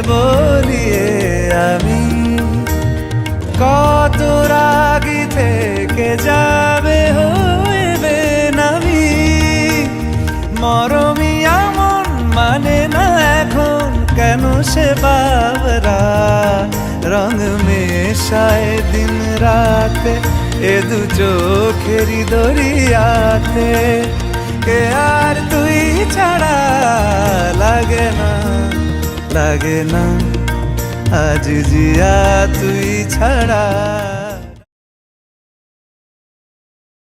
বলিয়ে আমি কত রাগি থেকে যাবে হইবে নামি মরমি এমন মানে না এখন কেন সে বাবরা রং মেশায় দিন রাতে এ দু চোখেরই দরিয়াতে কে আর তুই ছাড়া লাগে না আজ জিয়া তুই ছাড়া